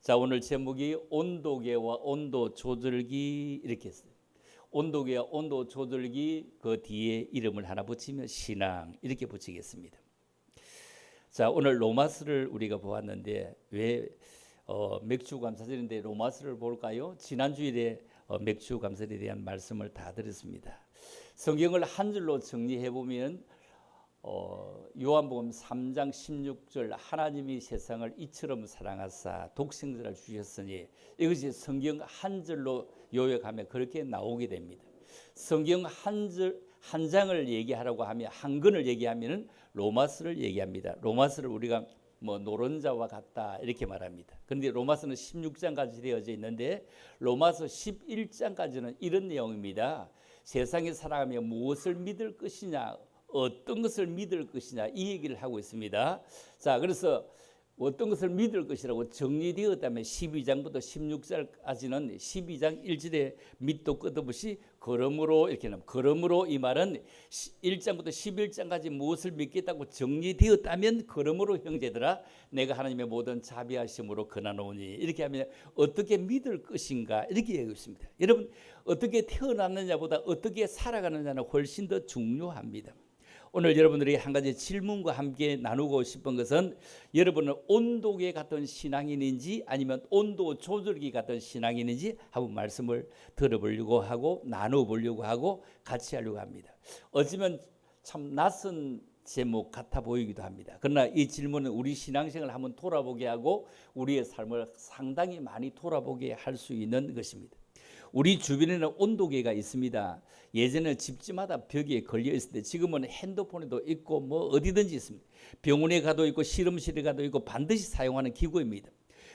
자, 오늘 제목이 온도계와 온도 조절기 이렇게 했어요. 온도계와 온도 조절기 그 뒤에 이름을 하나 붙이면 신앙 이렇게 붙이겠습니다. 자, 오늘 로마서를 우리가 보았는데 왜 맥주 감사절인데 로마서를 볼까요? 지난 주일에 맥주 감사절에 대한 말씀을 다 드렸습니다. 성경을 한 줄로 정리해 보면 요한복음 3장 16절 하나님이 세상을 이처럼 사랑하사 독생자를 주셨으니 이것이 성경 한 절로 요약하면 그렇게 나오게 됩니다. 성경 한 장을 얘기하라고 하면 한 권을 얘기하면은 로마서를 얘기합니다. 로마서를 우리가 노른자와 같다 이렇게 말합니다. 그런데 로마서는 16장까지 되어져 있는데 로마서 11장까지는 이런 내용입니다. 세상에 살아가며 무엇을 믿을 것이냐, 어떤 것을 믿을 것이냐 이 얘기를 하고 있습니다. 자, 그래서 어떤 것을 믿을 것이라고 정리되었다면 12장부터 16장까지는 12장 1절에 밑도 끝없이 그러므로 이렇게 나옵니다. 그러므로 이 말은 1장부터 11장까지 무엇을 믿겠다고 정리되었다면 그러므로 형제들아 내가 하나님의 모든 자비하심으로 권하노니 이렇게 하면 어떻게 믿을 것인가 이렇게 얘기하고 있습니다. 여러분 어떻게 태어났느냐보다 어떻게 살아가느냐는 훨씬 더 중요합니다. 오늘 여러분들이 한 가지 질문과 함께 나누고 싶은 것은 여러분은 온도계 같은 신앙인인지 아니면 온도 조절기 같은 신앙인인지 한번 말씀을 들어보려고 하고 나눠보려고 하고 같이 하려고 합니다. 어쩌면 참 낯선 제목 같아 보이기도 합니다. 그러나 이 질문은 우리 신앙생활을 한번 돌아보게 하고 우리의 삶을 상당히 많이 돌아보게 할 수 있는 것입니다. 우리 주변에는 온도계가 있습니다. 예전에 집집마다 벽에 걸려 있을 때 지금은 핸드폰에도 있고 어디든지 있습니다. 병원에 가도 있고 실험실에 가도 있고 반드시 사용하는 기구입니다.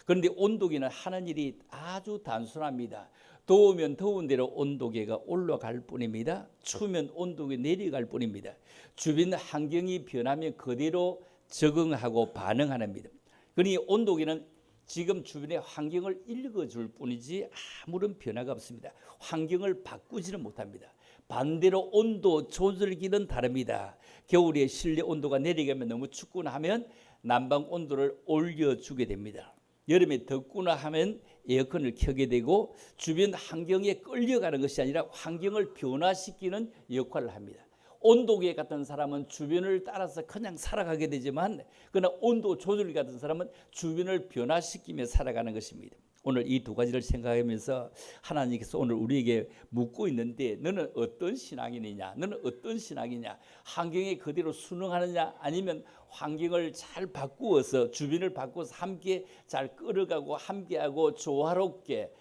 그런데 온도계는 하는 일이 아주 단순합니다. 더우면 더운 대로 온도계가 올라갈 뿐입니다. 추우면 온도계 내려갈 뿐입니다. 주변 환경이 변하면 그대로 적응하고 반응하는 겁니다. 그러니 온도계는 지금 주변의 환경을 읽어줄 뿐이지 아무런 변화가 없습니다. 환경을 바꾸지는 못합니다. 반대로 온도 조절기는 다릅니다. 겨울에 실내 온도가 내려가면 너무 춥구나 하면 난방 온도를 올려주게 됩니다. 여름에 덥구나 하면 에어컨을 켜게 되고 주변 환경에 끌려가는 것이 아니라 환경을 변화시키는 역할을 합니다. 온도계 같은 사람은 주변을 따라서 그냥 살아가게 되지만 그러나 온도 조절 같은 사람은 주변을 변화시키며 살아가는 것입니다. 오늘 이 두 가지를 생각하면서 하나님께서 오늘 우리에게 묻고 있는데 너는 어떤 신앙이냐? 너는 어떤 신앙이냐? 환경에 그대로 순응하느냐? 아니면 환경을 잘 바꾸어서 주변을 바꾸어서 함께 잘 끌어가고 함께하고 조화롭게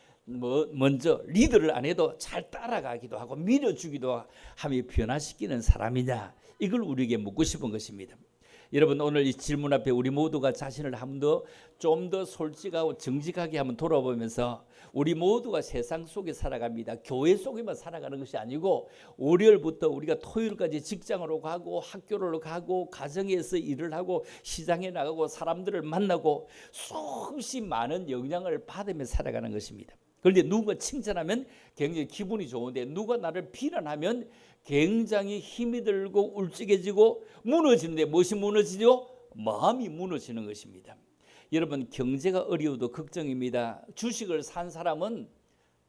먼저 리더를 안 해도 잘 따라가기도 하고 밀어주기도 하며 변화시키는 사람이냐 이걸 우리에게 묻고 싶은 것입니다. 여러분 오늘 이 질문 앞에 우리 모두가 자신을 좀 더 솔직하고 정직하게 한번 돌아보면서 우리 모두가 세상 속에 살아갑니다. 교회 속에만 살아가는 것이 아니고 월요일부터 우리가 토요일까지 직장으로 가고 학교로 가고 가정에서 일을 하고 시장에 나가고 사람들을 만나고 수없이 많은 영향을 받으며 살아가는 것입니다. 그런데 누가 칭찬하면 굉장히 기분이 좋은데 누가 나를 비난하면 굉장히 힘이 들고 울적해지고 무너지는데 무엇이 무너지죠? 마음이 무너지는 것입니다. 여러분 경제가 어려워도 걱정입니다. 주식을 산 사람은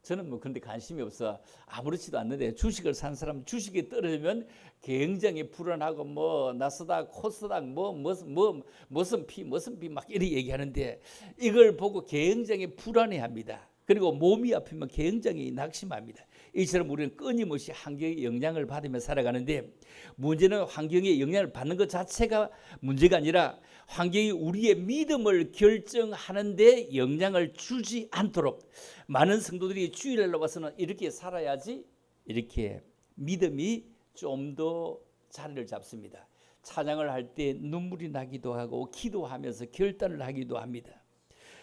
저는 그런데 관심이 없어 아무렇지도 않는데 주식을 산 사람은 주식이 떨어지면 굉장히 불안하고 나스닥 코스닥 무슨 피 막 이렇게 얘기하는데 이걸 보고 굉장히 불안해합니다. 그리고 몸이 아프면 굉장히 낙심합니다. 이처럼 우리는 끊임없이 환경의 영향을 받으며 살아가는데 문제는 환경의 영향을 받는 것 자체가 문제가 아니라 환경이 우리의 믿음을 결정하는 데 영향을 주지 않도록 많은 성도들이 주일날 와서는 이렇게 살아야지 이렇게 믿음이 좀 더 자리를 잡습니다. 찬양을 할 때 눈물이 나기도 하고 기도하면서 결단을 하기도 합니다.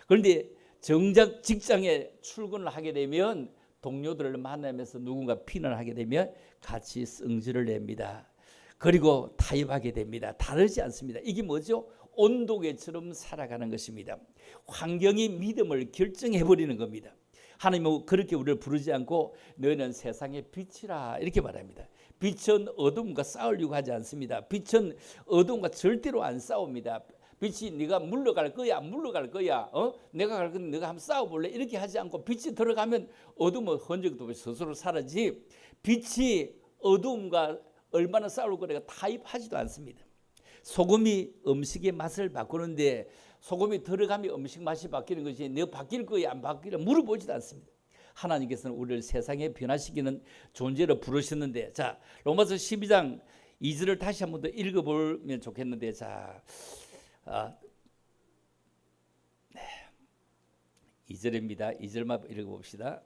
그런데 정작 직장에 출근을 하게 되면 동료들을 만나면서 누군가 비난하게 되면 같이 성질을 냅니다. 그리고 타협하게 됩니다. 다르지 않습니다. 이게 뭐죠? 온도계처럼 살아가는 것입니다. 환경이 믿음을 결정해버리는 겁니다. 하나님은 그렇게 우리를 부르지 않고 너희는 세상의 빛이라 이렇게 말합니다. 빛은 어둠과 싸우려고 하지 않습니다. 빛은 어둠과 절대로 안 싸웁니다. 빛이 네가 물러갈 거야, 물러갈 거야. 내가 갈 건데 네가 한번 싸워볼래? 이렇게 하지 않고 빛이 들어가면 어둠은 흔적도 없이 스스로 사라지. 빛이 어둠과 얼마나 싸울 거래가 타협하지도 않습니다. 소금이 음식의 맛을 바꾸는데 소금이 들어가면 음식 맛이 바뀌는 것이 내가 바뀔 거야, 안 바뀌려 물어보지도 않습니다. 하나님께서는 우리를 세상에 변화시키는 존재로 부르셨는데, 자, 로마서 12장 2절을 다시 한 번 더 읽어보면 좋겠는데, 자, 2절입니다. 2절만 읽어봅시다.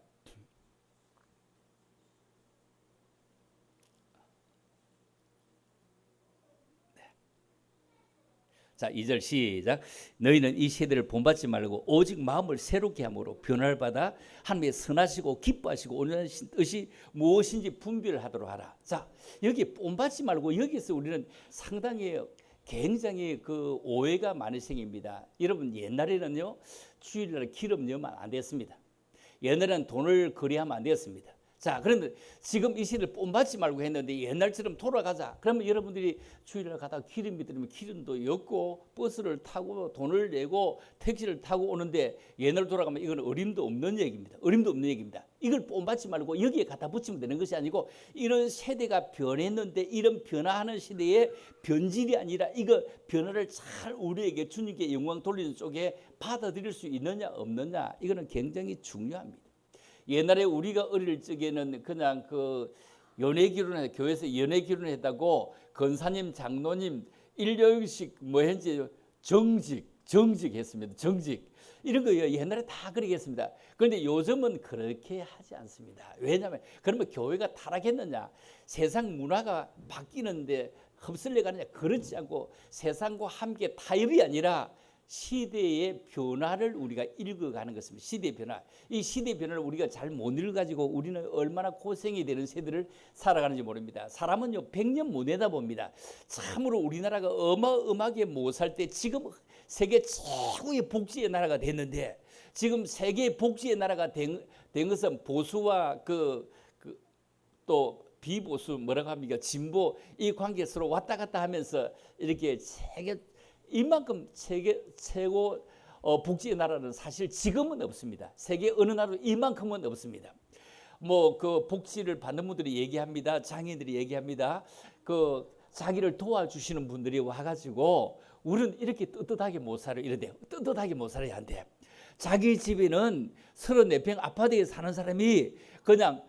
자, 2절 시작. 너희는 이 세대를 본받지 말고 오직 마음을 새롭게 함으로 변화를 받아 하나님의 선하시고 기뻐하시고 온전한 뜻이 무엇인지 분별하도록 하라. 자, 여기 본받지 말고 여기서 우리는 상당히 굉장히 그 오해가 많이 생깁니다. 여러분, 옛날에는요 주일날 기름 넣으면 안 됐습니다. 옛날에는 돈을 거래하면 안 되었습니다. 자, 그런데 지금 이 시대를 본받지 말고 했는데 옛날처럼 돌아가자. 그러면 여러분들이 주일날 가다가 기름이 들으면 기름도 엮고 버스를 타고 돈을 내고 택시를 타고 오는데 옛날로 돌아가면 이건 어림도 없는 얘기입니다. 어림도 없는 얘기입니다. 이걸 본받지 말고 여기에 갖다 붙이면 되는 것이 아니고, 이런 세대가 변했는데 이런 변화하는 시대에 변질이 아니라 이거 변화를 잘 우리에게 주님께 영광 돌리는 쪽에 받아들일 수 있느냐 없느냐, 이거는 굉장히 중요합니다. 옛날에 우리가 어릴 적에는 그냥 그 연애 결혼해, 교회에서 연애 결혼했다고 권사님, 장로님, 일요일씩 뭐 현재 정직 했습니다. 정직 이런 거 옛날에 다 그렇게 했습니다. 그런데 요즘은 그렇게 하지 않습니다. 왜냐하면 그러면 교회가 타락했느냐, 세상 문화가 바뀌는데 흡설려 가느냐, 그렇지 않고 세상과 함께 타협이 아니라 시대의 변화를 우리가 읽어가는 것입니다. 시대의 변화. 이 시대의 변화를 우리가 잘 못 읽어가지고 우리는 얼마나 고생이 되는 세대를 살아가는지 모릅니다. 사람은요 100년 못 내다봅니다. 참으로 우리나라가 어마어마하게 못 살 때 지금 세계 최고의 복지의 나라가 됐는데, 지금 세계 복지의 나라가 된 것은 보수와 또 비보수 뭐라고 합니까? 진보 이 관계 서로 왔다 갔다 하면서 이렇게 세계 이만큼 세계 최고 복지의 나라는 사실 지금은 없습니다. 세계 어느 나라도 이만큼은 없습니다. 뭐 그 복지를 받는 분들이 얘기합니다. 장애인들이 얘기합니다. 그 자기를 도와주시는 분들이 와가지고 우리는 이렇게 떳떳하게 못 살아요. 이런데 떳떳하게 못 살아야 한대. 자기 집에는 34평 아파트에 사는 사람이 그냥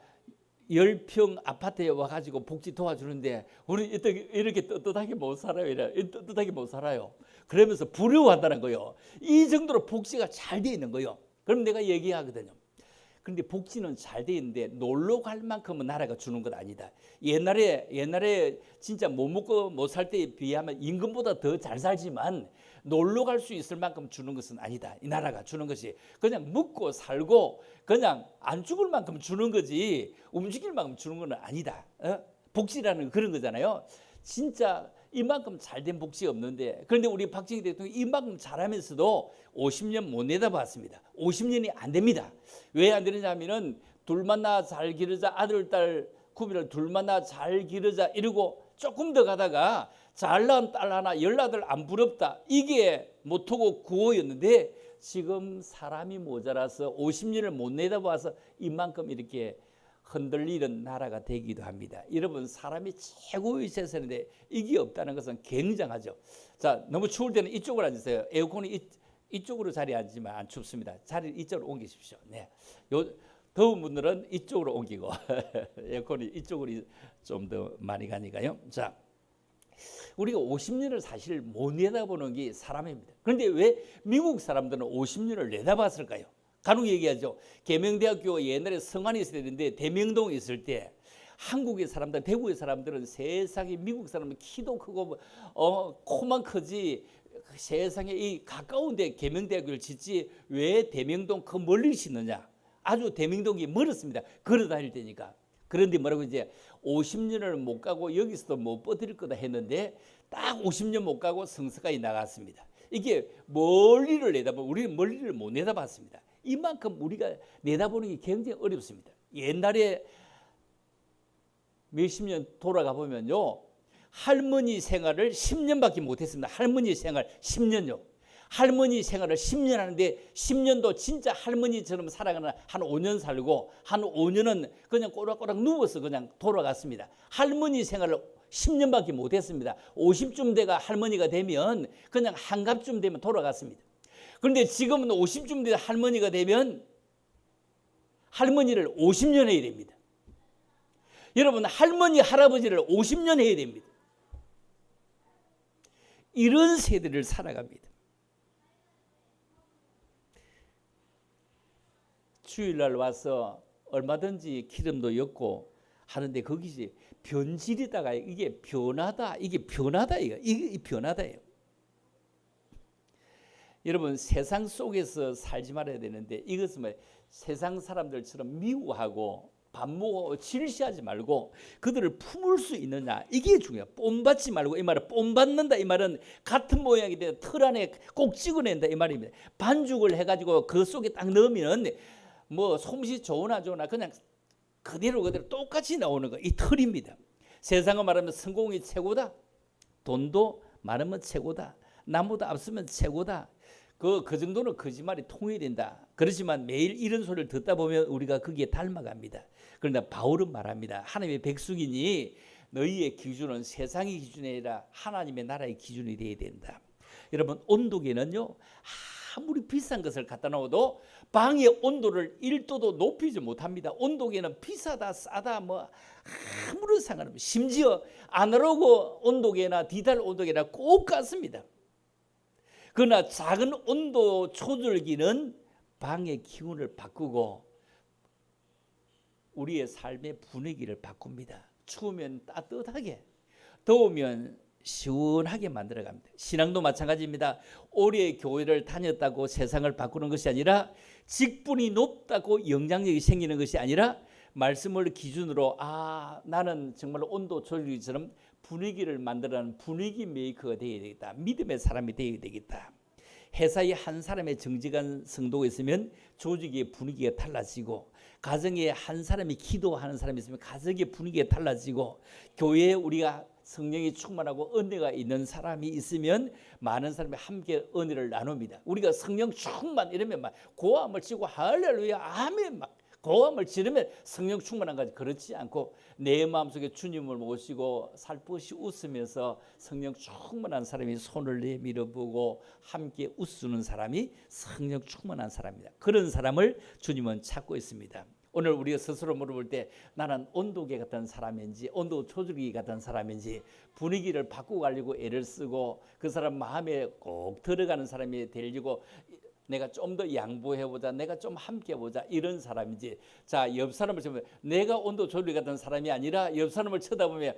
10평 아파트에 와가지고 복지 도와주는데 우리는 이렇게 떳떳하게 못 살아요. 떳떳하게 못 살아요. 그러면서 부러워한다는 거예요. 이 정도로 복지가 잘 돼 있는 거예요. 그럼 내가 얘기하거든요. 그런데 복지는 잘 돼 있는데 놀러 갈 만큼은 나라가 주는 건 아니다. 옛날에 진짜 못 먹고 못 살 때에 비하면 임금보다 더 잘 살지만 놀러 갈 수 있을 만큼 주는 것은 아니다. 이 나라가 주는 것이 그냥 먹고 살고 그냥 안 죽을 만큼 주는 거지 움직일 만큼 주는 건 아니다. 복지라는 그런 거잖아요. 진짜 이만큼 잘된 복지 없는데, 그런데 우리 박정희 대통령이 이만큼 잘하면서도 50년 못 내다봤습니다. 50년이 안 됩니다. 왜 안 되느냐 하면은 둘 만나 잘 기르자, 아들 딸 구비를 둘 만나 잘 기르자 이러고 조금 더 가다가 잘난 딸 하나 열아들 안 부럽다, 이게 모토고 구호였는데 지금 사람이 모자라서 50년을 못 내다봐서 이만큼 이렇게 흔들리는 나라가 되기도 합니다. 여러분, 사람이 최고의 재산인데 이게 없다는 것은 굉장하죠. 자, 너무 추울 때는 이쪽으로 앉으세요. 에어컨이 이쪽으로 자리에 앉으면 안 춥습니다. 자리를 이쪽으로 옮기십시오. 네. 더운 분들은 이쪽으로 옮기고 에어컨이 이쪽으로 좀 더 많이 가니까요. 자, 우리가 50년을 사실 못 내다보는 게 사람입니다. 그런데 왜 미국 사람들은 50년을 내다봤을까요? 간혹 얘기하죠. 계명대학교 옛날에 성안이 있어야 되는데 대명동에 있을 때 한국의 사람들, 대구의 사람들은 세상에 미국 사람은 키도 크고 코만 크지 세상에 이 가까운데 계명대학교를 짓지 왜 대명동 그 멀리 짓느냐. 아주 대명동이 멀었습니다. 걸어 다닐 때니까. 그런데 뭐라고 이제 50년을 못 가고 여기서도 못 버틸 거다 했는데 딱 50년 못 가고 성서까지 나갔습니다. 이게 멀리를 내다보면 우리는 멀리를 못 내다봤습니다. 이만큼 우리가 내다보는 게 굉장히 어렵습니다. 옛날에 몇십 년 돌아가 보면요, 할머니 생활을 10년밖에 못했습니다. 할머니 생활 10년요. 할머니 생활을 10년 하는데 10년도 진짜 할머니처럼 살아가는 한 5년 살고 한 5년은 그냥 꼬락꼬락 누워서 그냥 돌아갔습니다. 할머니 생활을 10년밖에 못했습니다. 50쯤 돼가 할머니가 되면 그냥 한갑쯤 되면 돌아갔습니다. 그런데 지금은 50쯤 돼 할머니가 되면 할머니를 50년 해야 됩니다. 여러분 할머니 할아버지를 50년 해야 됩니다. 이런 세대를 살아갑니다. 주일날 와서 얼마든지 기름도 엮고 하는데 거기서 변질이다가 이게 변하다, 이게 변하다예요. 여러분 세상 속에서 살지 말아야 되는데 이것은 세상 사람들처럼 미워하고 반목하고 질시하지 말고 그들을 품을 수 있느냐 이게 중요해요. 뽐받지 말고 이 말은 뽐받는다 이 말은 같은 모양이 돼서 틀 안에 꼭 찍어낸다 이 말입니다. 반죽을 해가지고 그 속에 딱 넣으면 뭐 솜씨 좋으나 그냥 그대로 똑같이 나오는 거 이 틀입니다. 세상을 말하면 성공이 최고다. 돈도 많으면 최고다. 나보다 앞서면 최고다. 그 정도는 거짓말이 통일된다. 그렇지만 매일 이런 소리를 듣다 보면 우리가 거기에 닮아갑니다. 그러나 바울은 말합니다. 하나님의 백성이니 너희의 기준은 세상의 기준이 아니라 하나님의 나라의 기준이 되어야 된다. 여러분 온도계는요 아무리 비싼 것을 갖다 놓아도 방의 온도를 1도도 높이지 못합니다. 온도계는 비싸다 싸다 뭐 아무런 상관없습니다. 심지어 아날로그 온도계나 디지털 온도계나 꼭 같습니다. 그러나 작은 온도 조절기는 방의 기온을 바꾸고 우리의 삶의 분위기를 바꿉니다. 추우면 따뜻하게, 더우면 시원하게 만들어갑니다. 신앙도 마찬가지입니다. 오래 교회를 다녔다고 세상을 바꾸는 것이 아니라 직분이 높다고 영향력이 생기는 것이 아니라 말씀을 기준으로 나는 정말 온도 조절기처럼 분위기를 만들어가는 분위기 메이커가 되어야 되겠다. 믿음의 사람이 되어야 되겠다. 회사에 한 사람의 정직한 성도가 있으면 조직의 분위기가 달라지고 가정에 한 사람이 기도하는 사람이 있으면 가정의 분위기가 달라지고 교회에 우리가 성령이 충만하고 은혜가 있는 사람이 있으면 많은 사람이 함께 은혜를 나눕니다. 우리가 성령 충만 이러면 막 고함을 치고 할렐루야 아멘 막 고함을 지르면 성령 충만한 거지. 그렇지 않고 내 마음속에 주님을 모시고 살포시 웃으면서 성령 충만한 사람이 손을 내밀어 보고 함께 웃는 사람이 성령 충만한 사람입니다. 그런 사람을 주님은 찾고 있습니다. 오늘 우리가 스스로 물어볼 때 나는 온도계 같은 사람인지 온도 조절기 같은 사람인지 분위기를 바꾸고 가려고 애를 쓰고 그 사람 마음에 꼭 들어가는 사람이 되려고 내가 좀 더 양보해보자, 내가 좀 함께해보자 이런 사람이지. 자, 옆 사람을 보면 내가 온도 조절기 같은 사람이 아니라 옆 사람을 쳐다보면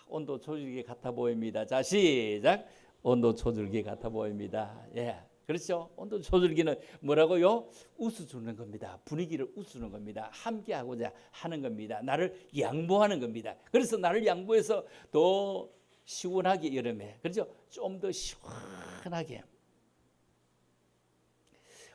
온도 조절기 같아 보입니다. 자, 시작. 온도 조절기 같아 보입니다. 예, 그렇죠. 온도 조절기는 뭐라고요? 웃어주는 겁니다. 분위기를 웃어주는 겁니다. 함께하고자 하는 겁니다. 나를 양보하는 겁니다. 그래서 나를 양보해서 더 시원하게 여름에, 그렇죠? 좀 더 시원하게.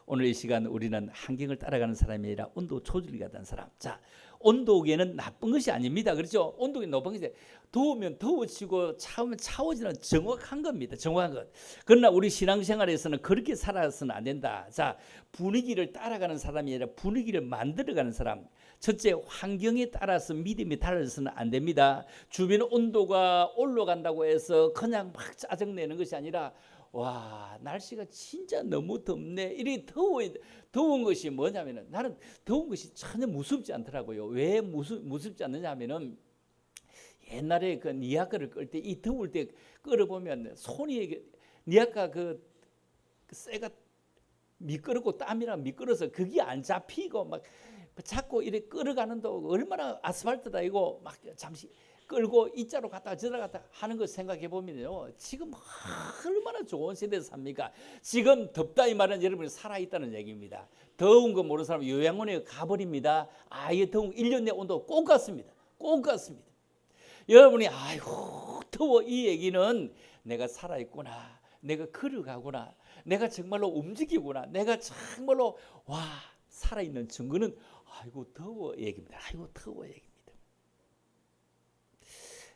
오늘 이 시간 우리는 환경을 따라가는 사람이 아니라 온도 조절기 같은 사람. 자, 온도계는 나쁜 것이 아닙니다. 그렇죠? 온도계 높은 것이 더우면 더워지고 차우면 차워지는 정확한 겁니다. 정확한 것. 그러나 우리 신앙생활에서는 그렇게 살아서는 안 된다. 자, 분위기를 따라가는 사람이 아니라 분위기를 만들어가는 사람. 첫째, 환경에 따라서 믿음이 달라져서는 안 됩니다. 주변 온도가 올라간다고 해서 그냥 막 짜증내는 것이 아니라 와, 날씨가 진짜 너무 덥네. 이렇게 더운 것이 뭐냐면은 나는 더운 것이 전혀 무섭지 않더라고요. 왜 무섭지 않느냐 하면은 옛날에 그 니아가를 끌 때 이 더울 때 끌어보면 손이 니아가 그 쇠가 미끄럽고 땀이랑 미끄러서 그게 안 잡히고 막 자꾸 이렇게 끌어가는데 얼마나 아스팔트다 이거 막 잠시 끌고 이자로 갔다가 저자로 갔다 하는 거 생각해 보면요. 지금 얼마나 좋은 세대에서 삽니까? 지금 덥다 이 말은 여러분이 살아있다는 얘기입니다. 더운 거 모르는 사람은 요양원에 가버립니다. 아예 더운 1년 내 온도 꼭 같습니다. 꼭 같습니다. 여러분이 아이고 더워 이 얘기는 내가 살아있구나. 내가 걸어가구나. 내가 정말로 움직이구나. 내가 정말로 와 살아있는 증거는 아이고 더워 얘기입니다. 아이고 더워 얘기.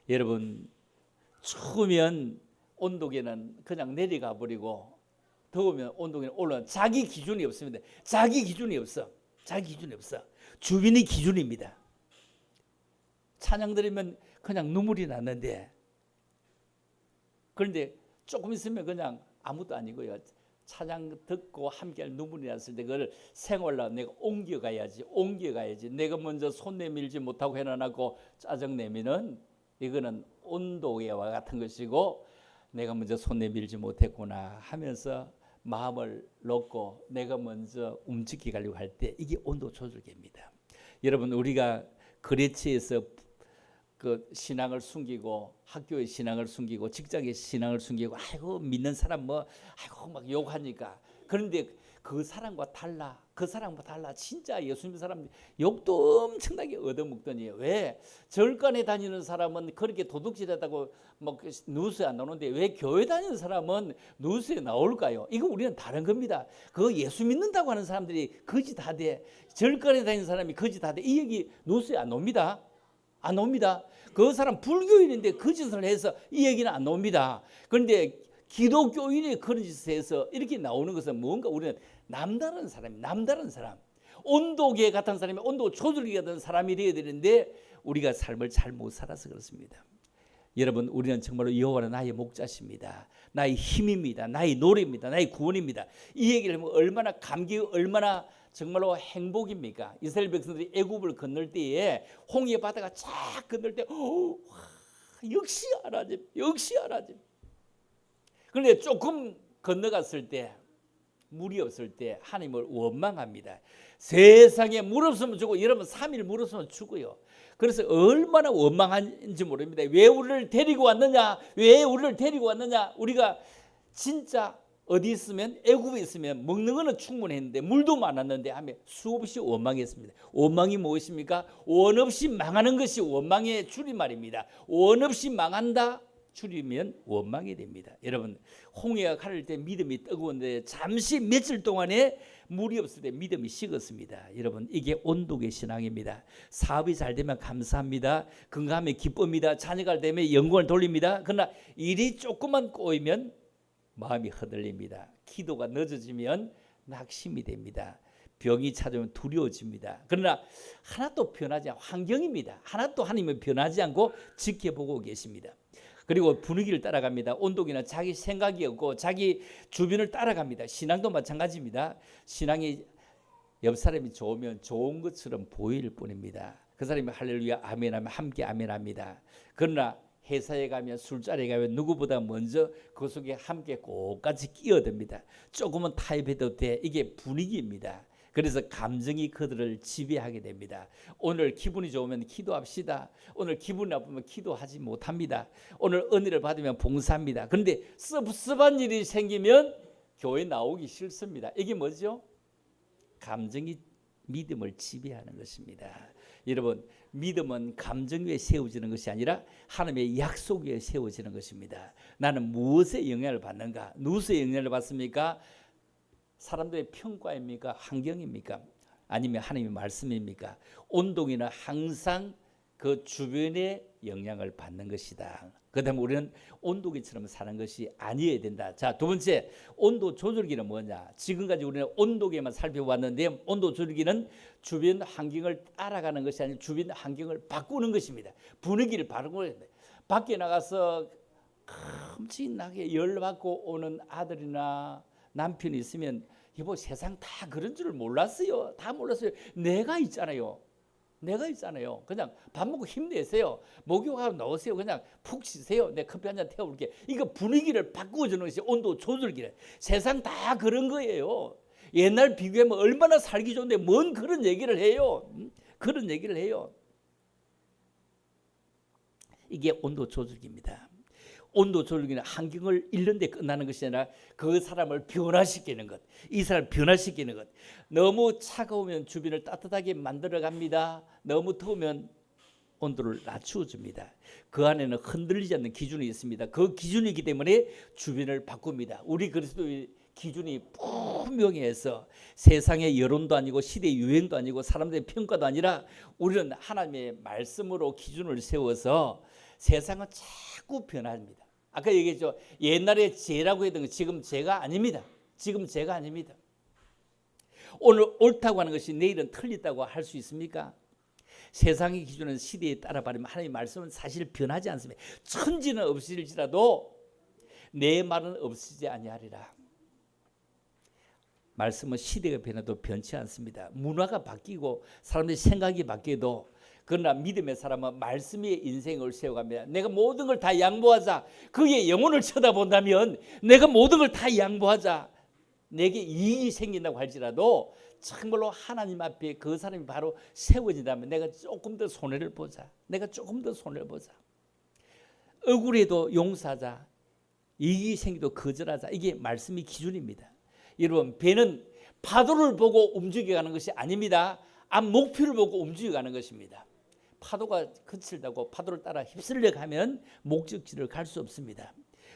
여러분 추우면 온도계는 그냥 내려가 버리고 더우면 온도계는 올라. 자기 기준이 없습니다. 자기 기준이 없어. 자기 기준이 없어. 주변의 기준입니다. 찬양 들으면 그냥 눈물이 났는데, 그런데 조금 있으면 그냥 아무것도 아니고요. 찬양 듣고 함께할 눈물이 났을 때 그걸 생활로 내가 옮겨가야지. 내가 먼저 손 내밀지 못하고 해놔놓고 짜증내면은 이거는 온도계와 같은 것이고, 내가 먼저 손 내밀지 못했구나 하면서 마음을 놓고 내가 먼저 움직이려고 할 때 이게 온도 조절계입니다. 여러분, 우리가 그레치에서 그 신앙을 숨기고, 학교의 신앙을 숨기고, 직장의 신앙을 숨기고, 아이고 믿는 사람 뭐 아이고 막 욕하니까. 그런데 그 사람과 달라. 진짜 예수 믿는 사람 욕도 엄청나게 얻어먹더니, 왜 절간에 다니는 사람은 그렇게 도둑질하다고 뭐 뉴스에 안 나오는데 왜 교회 다니는 사람은 뉴스에 나올까요? 이거 우리는 다른 겁니다. 그 예수 믿는다고 하는 사람들이 거짓하대, 절간에 다니는 사람이 거짓하대, 이 얘기 뉴스에 안 옵니다. 안 옵니다. 그 사람 불교인인데 거짓을 해서 이 얘기는 안 나옵니다. 그런데 기독교인이 그런 짓을 해서 이렇게 나오는 것은 뭔가 우리는 남다른 사람, 온도계 같은 사람이, 온도 조절기 같은 사람이 되어야 되는데 우리가 삶을 잘 못 살아서 그렇습니다. 여러분, 우리는 정말로 여호와는 나의 목자십니다. 나의 힘입니다. 나의 노래입니다. 나의 구원입니다. 이 얘기를 하면 얼마나 얼마나 정말로 행복입니까? 이스라엘 백성들이 애굽을 건널 때에 홍해 바다가 쫙 건널 때 역시 하나님. 그런데 조금 건너갔을 때, 물이 없을 때 하나님을 원망합니다. 세상에 물 없으면 죽고, 여러분 3일 물 없으면 죽어요. 그래서 얼마나 원망한지 모릅니다. 왜 우리를 데리고 왔느냐? 우리가 진짜 어디 있으면, 애굽에 있으면 먹는 거는 충분했는데 물도 많았는데 하며 수없이 원망했습니다. 원망이 무엇입니까? 원 없이 망하는 것이 원망의 줄임말입니다. 원 없이 망한다 줄이면 원망이 됩니다. 여러분, 홍해가 가를 때 믿음이 뜨거운데 잠시 며칠 동안에 물이 없을 때 믿음이 식었습니다. 여러분, 이게 온도계 신앙입니다. 사업이 잘 되면 감사합니다. 건강하면 기쁩니다. 자녀가 되면 영광을 돌립니다. 그러나 일이 조금만 꼬이면 마음이 흔들립니다. 기도가 늦어지면 낙심이 됩니다. 병이 찾아오면 두려워집니다. 그러나 하나도 변하지 않고, 환경입니다. 하나도 하나님은 변하지 않고 지켜보고 계십니다. 그리고 분위기를 따라갑니다. 온도계는 자기 생각이 없고 자기 주변을 따라갑니다. 신앙도 마찬가지입니다. 신앙이 옆 사람이 좋으면 좋은 것처럼 보일 뿐입니다. 그 사람이 할렐루야 아멘하면 함께 아멘합니다. 그러나 회사에 가면, 술자리에 가면 누구보다 먼저 그 속에 함께 꼭같이 끼어듭니다. 조금은 타협해도 돼. 이게 분위기입니다. 그래서 감정이 그들을 지배하게 됩니다. 오늘 기분이 좋으면 기도합시다. 오늘 기분이 나쁘면 기도하지 못합니다. 오늘 은혜를 받으면 봉사합니다. 그런데 섭섭한 일이 생기면 교회 나오기 싫습니다. 이게 뭐죠? 감정이 믿음을 지배하는 것입니다. 여러분, 믿음은 감정 위에 세워지는 것이 아니라 하나님의 약속 위에 세워지는 것입니다. 나는 무엇에 영향을 받는가? 누구의 영향을 받습니까? 사람들의 평가입니까? 환경입니까? 아니면 하나님의 말씀입니까? 온도계는 항상 그 주변의 영향을 받는 것이다. 그다음에 우리는 온도계처럼 사는 것이 아니어야 된다. 자, 두 번째, 온도 조절기는 뭐냐? 지금까지 우리는 온도계만 살펴봤는데, 온도 조절기는 주변 환경을 따라가는 것이 아니라 주변 환경을 바꾸는 것입니다. 분위기를 바꾸는 것입니다. 밖에 나가서 큼직하게 열받고 오는 아들이나 남편이 있으면, 여보 세상 다 그런 줄을 몰랐어요. 다 몰랐어요. 내가 있잖아요. 그냥 밥 먹고 힘내세요. 목욕하고 나오세요. 그냥 푹 쉬세요. 내 커피 한잔 태워볼게. 이거 분위기를 바꾸어주는 것이 온도 조절기래. 세상 다 그런 거예요. 옛날 비교하면 얼마나 살기 좋은데 뭔 그런 얘기를 해요. 그런 얘기를 해요. 이게 온도 조절기입니다. 온도 조절기는 환경을 잃는 데 끝나는 것이 아니라 그 사람을 변화시키는 것, 이 사람을 변화시키는 것. 너무 차가우면 주변을 따뜻하게 만들어 갑니다. 너무 더우면 온도를 낮추어 줍니다. 그 안에는 흔들리지 않는 기준이 있습니다. 그 기준이기 때문에 주변을 바꿉니다. 우리 그리스도의 기준이 분명해서 세상의 여론도 아니고 시대의 유행도 아니고 사람들의 평가도 아니라 우리는 하나님의 말씀으로 기준을 세워서 세상은 자꾸 변합니다. 아까 얘기했죠. 옛날에 죄라고 했던 건 지금 죄가 아닙니다. 지금 죄가 아닙니다. 오늘 옳다고 하는 것이 내일은 틀리다고 할 수 있습니까? 세상의 기준은 시대에 따라 바르면 하나님의 말씀은 사실 변하지 않습니다. 천지는 없을지라도 내 말은 없어지지 아니하리라. 말씀은 시대가 변해도 변치 않습니다. 문화가 바뀌고 사람들의 생각이 바뀌어도 그러나 믿음의 사람은 말씀의 인생을 세워갑니다. 내가 모든 걸 다 양보하자. 그의 영혼을 쳐다본다면 내가 모든 걸 다 양보하자. 내게 이익이 생긴다고 할지라도 정말로 하나님 앞에 그 사람이 바로 세워진다면 내가 조금 더 손해를 보자. 내가 조금 더 손해를 보자. 억울해도 용서하자. 이익이 생기도 거절하자. 이게 말씀의 기준입니다. 여러분, 배는 파도를 보고 움직여가는 것이 아닙니다. 앞 목표를 보고 움직여가는 것입니다. 파도가 거칠다고 파도를 따라 휩쓸려 가면 목적지를 갈 수 없습니다.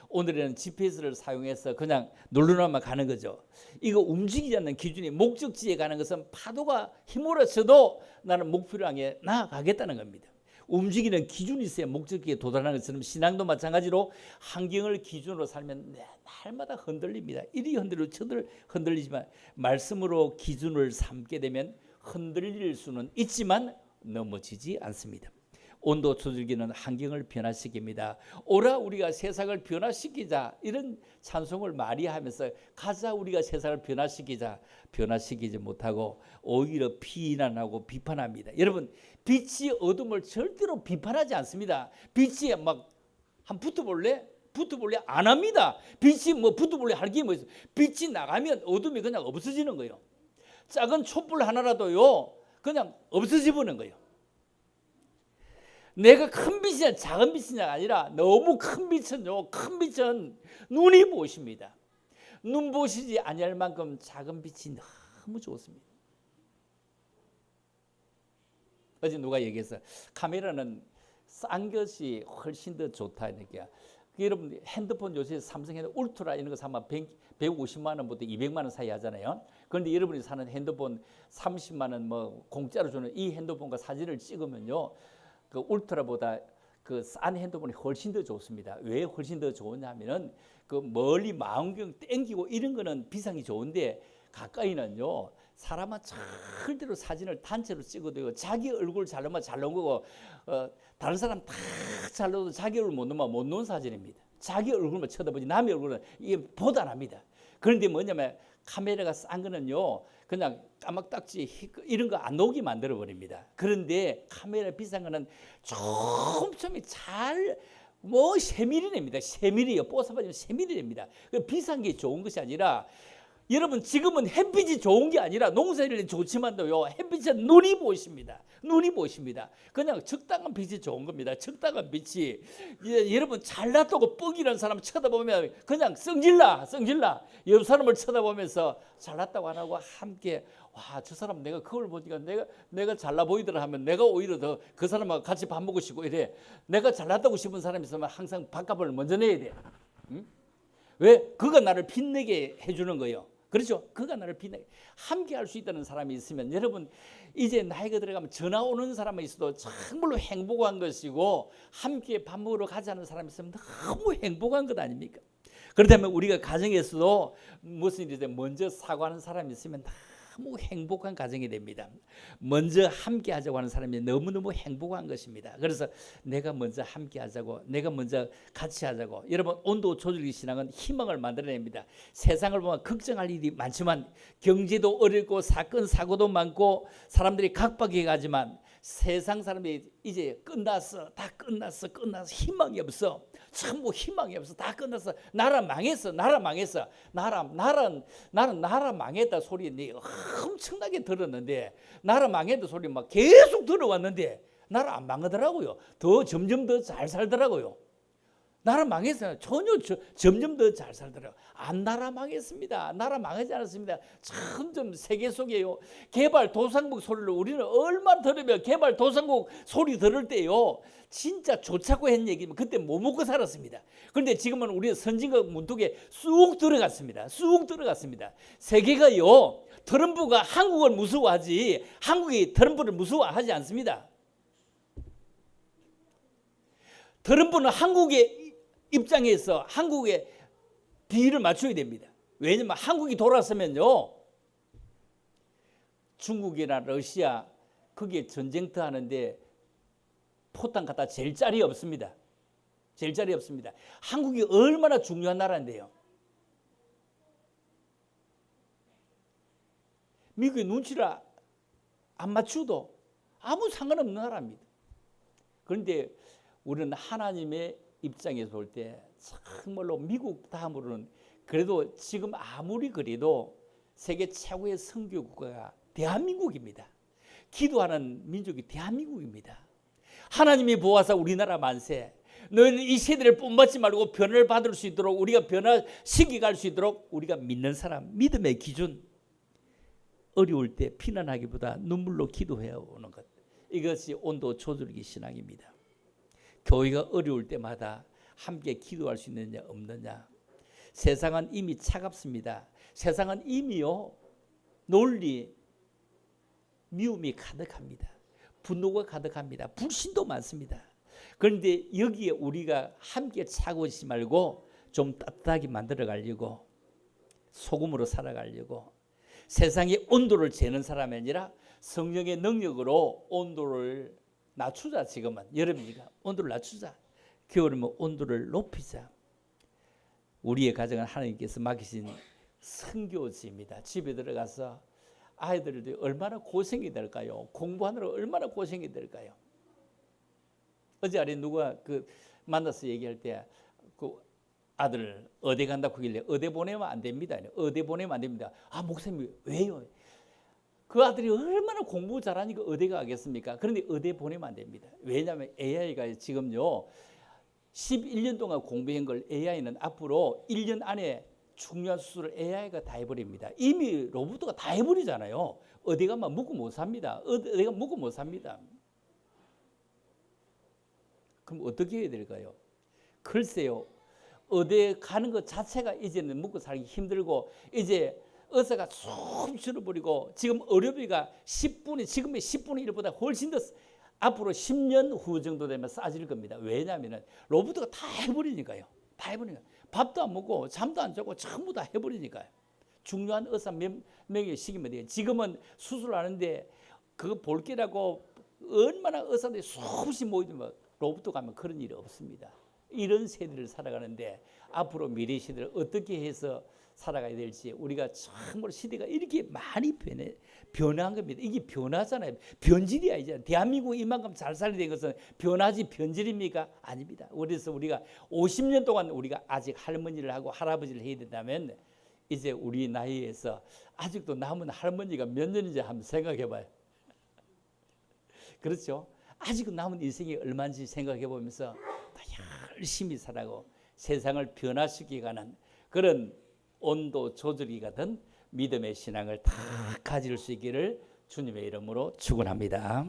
오늘은 GPS를 사용해서 그냥 눌러놔만 가는 거죠. 이거 움직이지 않는 기준이 목적지에 가는 것은 파도가 휘몰아쳐도 나는 목표를 향해 나아가겠다는 겁니다. 움직이는 기준이 있어야 목적지에 도달하는 것처럼 신앙도 마찬가지로 환경을 기준으로 살면 날마다 흔들립니다. 이리 흔들리고 저들 흔들리지만 말씀으로 기준을 삼게 되면 흔들릴 수는 있지만 넘어지지 않습니다. 온도 조절기는 환경을 변화시킵니다. 오라 우리가 세상을 변화시키자 이런 찬송을 많이 하면서 가자 우리가 세상을 변화시키자 변화시키지 못하고 오히려 비난하고 비판합니다. 여러분 빛이 어둠을 절대로 비판하지 않습니다. 빛이 막 한 붙어볼래? 붙어볼래? 안 합니다. 빛이 뭐 붙어볼래 할 게 뭐 있어? 빛이 나가면 어둠이 그냥 없어지는 거예요. 작은 촛불 하나라도요 그냥 없어져 버리는 거예요. 내가 큰 빛이냐 작은 빛이냐가 아니라 너무 큰 빛은요, 큰 빛은 눈이 보십니다. 눈 보시지 아니할 만큼 작은 빛이 너무 좋습니다. 어제 누가 얘기했어. 카메라는 싼 것이 훨씬 더 좋다 이렇게. 여러분 핸드폰 요새 삼성 핸드폰 울트라 이런 거 사면 150만 원부터 200만 원 사이 하잖아요. 그런데 여러분이 사는 핸드폰 30만 원 뭐 공짜로 주는 이 핸드폰과 사진을 찍으면요. 그 울트라보다 그 싼 핸드폰이 훨씬 더 좋습니다. 왜 훨씬 더 좋으냐면은 그 멀리 망원경 땡기고 이런 거는 비상이 좋은데 가까이는요 사람은 절대로 사진을 단체로 찍어도요 자기 얼굴 잘 넣으면 잘 나온 거고 다른 사람 다 잘 넣어도 자기 얼굴 못 넣으면 못 넣은 사진입니다. 자기 얼굴만 쳐다보지 남의 얼굴은 이게 보다 납니다. 그런데 뭐냐면 카메라가 싼 거는요 그냥 까막딱지 이런 거 안 나오게 만들어 버립니다. 그런데 카메라 비싼 거는 촘촘히 잘 뭐 세밀히 냅니다. 세밀히요. 뽀사바지면 세밀히 냅니다. 비싼 게 좋은 것이 아니라 여러분 지금은 햇빛이 좋은 게 아니라 농사일이 좋지만도요 햇빛은 눈이 보십니다. 눈이 보십니다. 그냥 적당한 빛이 좋은 겁니다. 적당한 빛이 여러분 잘났다고 뻑이라는 사람 쳐다보면 그냥 성질나 옆 사람을 쳐다보면서 잘났다고 안 하고 함께 와 저 사람 내가 그걸 보니까 내가 잘나 보이더라 하면 내가 오히려 더 그 사람하고 같이 밥 먹고 싶고 이래. 내가 잘났다고 싶은 사람이 있으면 항상 밥값을 먼저 내야 돼. 응? 왜? 그가 나를 빛내게 해주는 거예요. 그렇죠? 그가 나를 빛내게 함께 할 수 있다는 사람이 있으면 여러분 이제 나이가 들어가면 전화 오는 사람이 있어도 정말로 행복한 것이고 함께 밥 먹으러 가자는 사람이 있으면 너무 행복한 것 아닙니까? 그렇다면 우리가 가정에서도 무슨 일이 되면 먼저 사과하는 사람이 있으면 너무 행복한 가정이 됩니다. 먼저 함께 하자고 하는 사람이 너무너무 행복한 것입니다. 그래서 내가 먼저 함께 하자고 내가 먼저 같이 하자고 여러분 온도 조절기 신앙은 희망을 만들어냅니다. 세상을 보면 걱정할 일이 많지만 경제도 어렵고 사건 사고도 많고 사람들이 각박해 가지만 세상 사람들이 이제 끝났어 다 끝났어 희망이 없어 참 뭐 희망이 없어 다 끝났어 나라 망했어 나라는 나라 망했다 소리 엄청나게 들었는데 나라 망했다 소리 막 계속 들어왔는데 나라 안 망하더라고요. 더 점점 더 잘 살더라고요. 나라 망했어요. 점점 더 잘 살더라고요. 안 나라 망했습니다. 나라 망하지 않았습니다. 점점 세계 속에요. 개발도상국 소리를 우리는 얼마나 들으면 개발도상국 소리 들을 때요. 진짜 좋자고 했는 얘기면 그때 못 먹고 살았습니다. 그런데 지금은 우리 선진국 문턱에 쑥 들어갔습니다. 세계가요. 트럼프가 한국을 무서워하지 한국이 트럼프를 무서워하지 않습니다. 트럼프는 한국의 입장에서 한국의 비율을 맞춰야 됩니다. 왜냐하면 한국이 돌아서면요, 중국이나 러시아 거기에 전쟁터 하는데 포탄 갖다 잴 자리 없습니다. 잴 자리 없습니다. 한국이 얼마나 중요한 나라인데요. 미국의 눈치를 안 맞추도 아무 상관없는 나라입니다. 그런데 우리는 하나님의 입장에서 볼 때 정말로 미국 다음으로는 그래도 지금 아무리 그래도 세계 최고의 선교 국가가 대한민국입니다. 기도하는 민족이 대한민국입니다. 하나님이 보아서 우리나라 만세, 너희는 이 세대를 본받지 말고 변화를 받을 수 있도록, 우리가 변화시키 갈 수 있도록 우리가 믿는 사람, 믿음의 기준, 어려울 때 피난하기보다 눈물로 기도해 오는 것, 이것이 온도 조절기 신앙입니다. 교회가 어려울 때마다 함께 기도할 수 있느냐 없느냐. 세상은 이미 차갑습니다. 세상은 이미요, 논리, 미움이 가득합니다. 분노가 가득합니다. 불신도 많습니다. 그런데 여기에 우리가 함께 차고 있지 말고 좀 따뜻하게 만들어 가려고, 소금으로 살아가려고, 세상의 온도를 재는 사람이 아니라 성령의 능력으로 온도를 낮추자. 지금은 여름이니까 온도를 낮추자. 겨울이면 온도를 높이자. 우리의 가정은 하나님께서 맡기신 선교지입니다. 집에 들어가서 아이들이 얼마나 고생이 될까요? 공부하느라 얼마나 고생이 될까요? 어제 아래 누가 만나서 얘기할 때 아들 어디 간다고 하길래 어디 보내면 안 됩니다. 어디 보내면 안 됩니다. 아, 목사님 왜요? 그 아들이 얼마나 공부 잘하니까 어디 가겠습니까? 그런데 어디 보내면 안 됩니다. 왜냐하면 AI가 지금요 11년 동안 공부한 걸 AI는 앞으로 1년 안에 중요한 수술을 AI가 다 해버립니다. 이미 로봇가 다 해버리잖아요. 어디 가면 묵고 못 삽니다. 어디 가면 묵고 못 삽니다. 그럼 어떻게 해야 될까요? 글쎄요. 어디 가는 것 자체가 이제는 묵고 살기 힘들고, 이제 의사가 숨 쉬어버리고, 지금 의료비가 10분의, 지금의 10분의 1보다 훨씬 더 앞으로 10년 후 정도 되면 싸질 겁니다. 왜냐하면 로봇가 다 해버리니까요. 다 해버리니까. 밥도 안 먹고 잠도 안 자고 전부 다 해버리니까요. 중요한 의사 몇 명이 시키면 돼요. 지금은 수술하는데 그거 볼 게라고 얼마나 의사들이 수없이 모이지만 로봇 가면 그런 일이 없습니다. 이런 세대를 살아가는데 앞으로 미래 시대를 어떻게 해서 살아가야 될지, 우리가 정말 시대가 이렇게 많이 변한 겁니다. 이게 변화잖아요. 변질이 아니잖아요. 대한민국이 이만큼 잘 살게 된 것은 변화지 변질입니까? 아닙니다. 그래서 우리가 50년 동안 우리가 아직 할머니를 하고 할아버지를 해야 된다면, 이제 우리 나이에서 아직도 남은 할머니가 몇 년인지 한번 생각해 봐요. 그렇죠? 아직 남은 인생이 얼마인지 생각해 보면서 열심히 살아가고 세상을 변화시키가는 그런 온도 조절기 같은 믿음의 신앙을 다 가질 수 있기를 주님의 이름으로 축원합니다.